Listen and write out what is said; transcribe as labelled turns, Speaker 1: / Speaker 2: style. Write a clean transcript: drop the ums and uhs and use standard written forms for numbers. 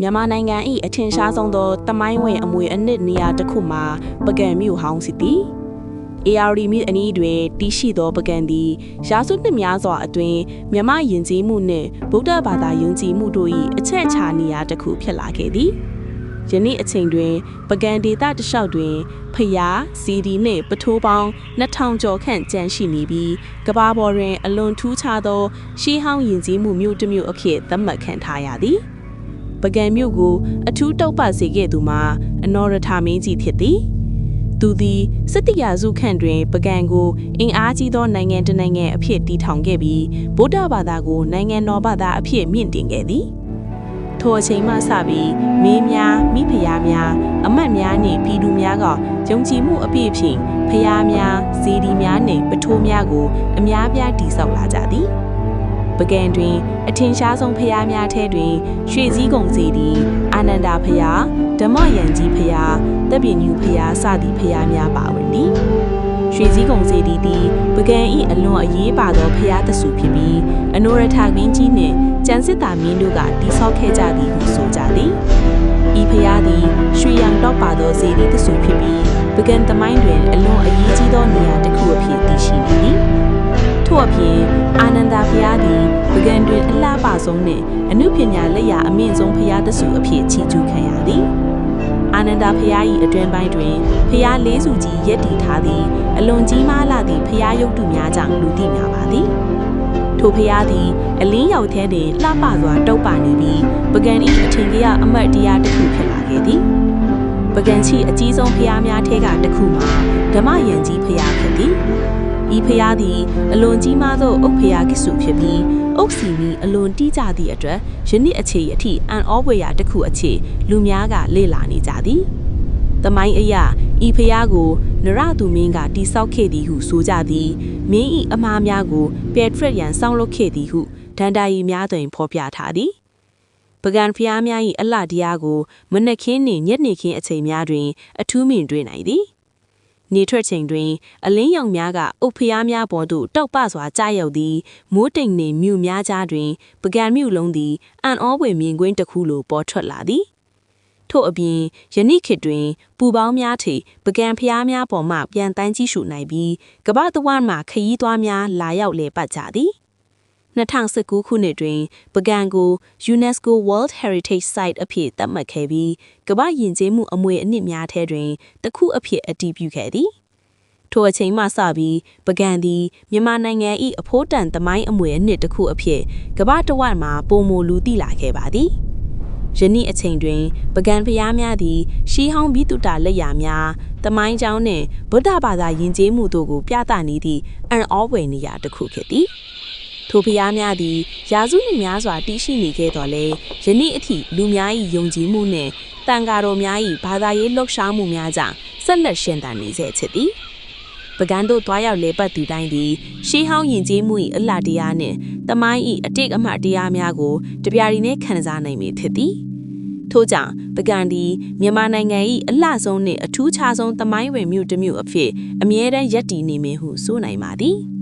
Speaker 1: မြန်မာနိုင်ငံ၏အထင်ရှားဆုံးသောတမိုင်းဝင်အမွေအနှစ်နေရာတစ်ခုမှာပကံမြို့ဟောင်းစီသည် ARD မြစ်အနီးတွင်တည်ရှိသောပကံသည်ရာစုနှစ်များစွာအတွင်းမြန်မာယဉ်ကျေးမှုနှင့်ဗုဒ္ဓဘာသာယုံကြည်မှုတို့၏အချက်အခြာနေရာတစ်ခုဖြစ်လာခဲ့သည်ယနေ့အချိန်တွင်ပကံဒေသတစ်လျှောက်တွင်ဖျားစီဒီနှင့်ပထိုးပေါင်း2000ကျော်ခန့်ကျန်ရှိနေပြီးကမ္ဘာပေါ်တွင်အလွန်ထူးခြားသောရှေးဟောင်းယဉ်ကျေးမှုမြို့တစ်မြို့အဖြစ်သတ်မှတ်ခံထားရသည်ပကံမြို့ကိုအထူးတောက်ပစေခဲ့သူမှာအနော်ရထာမင်းကြီးဖြစ်သည်သူသည်စစ်တီယာစုခန့်တွင်ပကံကိုအင်အားကြီးသောနိုင်ငံတစ်နိုင်ငံအဖြစ်တည်ထောင်ခဲ့ပြီးဗုဒ္ဓဘာသာကိုနိုင်ငံတော်ဘာသာအဖြစ်မြင့်တင်ခဲ့သည်ထိုအချိန်မှစပြီးမင်းများမိဖုရားများအမတ်များနှင့်ပြည်သူများကယုံကြည်မှုအပြည့်ဖြင့်ဖုရားများစေတီများနှင့်ပထိုးများကိုအများပြားတည်ဆောက်လာကြသည်ပကံတွင်အထင်ရှားဆုံးဖုရားများထဲတွင်ရွှေစည်းကုံစေတီအာနန္ဒာဖုရားဓမ္မယန်ကြီးဖုရားတပ်ပြင်းညူဖုရားစသည့်ဖုရားများပါဝင်သည်ရွှေစည်းကုံစေတီသည်ပကံ၏အလွန်အရေးပါသောဖုရားသဆုဖြစ်ပြီးအနိုရထာမင်းကြီးနှင့်ကျန်စစ်သားမင်းတို့ကတည်ဆောက်ခဲ့ကြသည်ဟုဆိုကြသည်ဤဖုရားသည်ရွှေရောင်တောက်ပါသောစေတီသဆုဖြစ်ပြီးပကံသမိုင်းတွင်အလွန်အရေးကြီးသောနေရာတစ်ခုအဖြစ်တည်ရှိနေသည်ထို့အပြင်အာနန္ဒာဖုရားသည်ပကံတွင်အလှပဆုံးနှင့်အနုပညာလက်ရာအမြင့်ဆုံးဖုရားသဆုအဖြစ်ချီးကျူးခံရသည်အာနန္ဒာဖုရား၏အတွင်ပိုင်းတွင်ဖုရားလေးစုကြီးရက်တည်ထားသည့်အလွန်ကြီးမားလာသည့်ဖုရားရုပ်တုများကြောင့်လူသိများပါသည်ထိုဖုရားသည်အလင်းရောက်ထဲတွင်လှပစွာတုပ်ပါနေပြီးပကံ၏အထင်ကြီးအမတ်တရားတစ်ခုဖြစ်လာခဲ့သည်ပကံရှိအကြီးဆုံးဖုရားများထဲကတစ်ခုမှာဓမ္မယန်ကြီးဖုရားဖြစ်သည်ဤဖုရားသည်အလွန်ကြီးမားသောအုတ်ဖုရားကိစုဖြစ်ပြီးအုတ်စီမီအလွန်တီးကြသည့်အတွက်ယနေ့အခြေအထိအံ့ဩဖွယ်ရာတစ်ခုအခြေလူများကလေ့လာနေကြသည်။သမိုင်းအရဤဖုရားကိုနရသူမင်းကတိဆောက်ခဲ့သည်ဟုဆိုကြသည်။မင်း၏အမှားများကိုပယ်ထရက်ရန်စောင့်လုပ်ခဲ့သည်ဟုဒန္တာရီများတွင်ဖော်ပြထားသည်။ပကံဖုရားများ၏အလှတရားကိုမနက်ခင်းနှင့်ညနေခင်းအချိန်များတွင်အထူးမြင်တွေ့နိုင်သည်။နေထွက်ချိန်တွင်အလင်းရောင်များကအုတ်ဖျားများပေါ်သို့တောက်ပစွာကျရောက်သည်မိုးတိမ်နှင့်မြူများကြားတွင်ပကံမြူလုံးသည်အံ့ဩဖွယ်မြင်ကွင်းတစ်ခုလိုပေါ်ထွက်လာသည်ထို့အပြင်ယနေ့ခေတ်တွင်ပူပေါင်းများထိပကံဖျားများပေါ်မှပြန်တန်းကြည့်ရှုနိုင်ပြီးကမ္ဘာတစ်ဝန်းမှခရီးသွားများလာရောက်လည်ပတ်ကြသည်2019ခုနှစ်တွင်ပကံကို UNESCO World Heritage Site အဖြစ်သတ်မှတ်ခဲ့ပြီးကမ္ဘာယဉ်ကျေးမှုအမွေအနှစ်များထဲတွင်တစ်ခုအဖြစ်အတည်ပြုခဲ့သည်ထိုအချိန်မှစပြီးပကံသည်မြန်မာနိုင်ငံ၏အဖိုးတန်သမိုင်းအမွေအနှစ်တစ်ခုအဖြစ်ကမ္ဘာတစ်ဝန်းမှာပုံမလူသိလာခဲ့ပါသည်ယနေ့အချိန်တွင်ပကံဖျားများသည်ရှီးဟောင်းဘိတုတာလက်ရာများသမိုင်းကြောင်းနှင့်ဗုဒ္ဓဘာသာယဉ်ကျေးမှုတို့ကိုပြသနေသည့်အံ့ဩဖွယ်နေရာတစ်ခုဖြစ်သည်ထိုဖျားများသည်ရာစုနှစ်များစွာတည်ရှိနေခဲ့တော်လဲယနေ့အထိလူများ၏ယုံကြည်မှုနှင့်တန်ဃာတော်များ၏ဘာသာရေးလှုပ်ရှားမှုများကြောင့်ဆက်လက်ရှင်သန်နေစေဖြစ်သည်ပကံတို့တွားရောက်လေပတ်သူတိုင်းသည်ရှေးဟောင်းယဉ်ကျေးမှု၏အလှတရားနှင့်တမိုင်း၏အတိတ်အမှတ်တရားများကိုတပြားရီနှင့်ခံစားနိုင်မည်ဖြစ်သည်ထို့ကြောင့်ပကံသည်မြန်မာနိုင်ငံ၏အလှဆုံးနှင့်အထူးခြားဆုံးတမိုင်းဝင်မြို့တစ်မြို့အဖြစ်အမြဲတမ်းရပ်တည်နေမည်ဟုဆိုနိုင်ပါသည်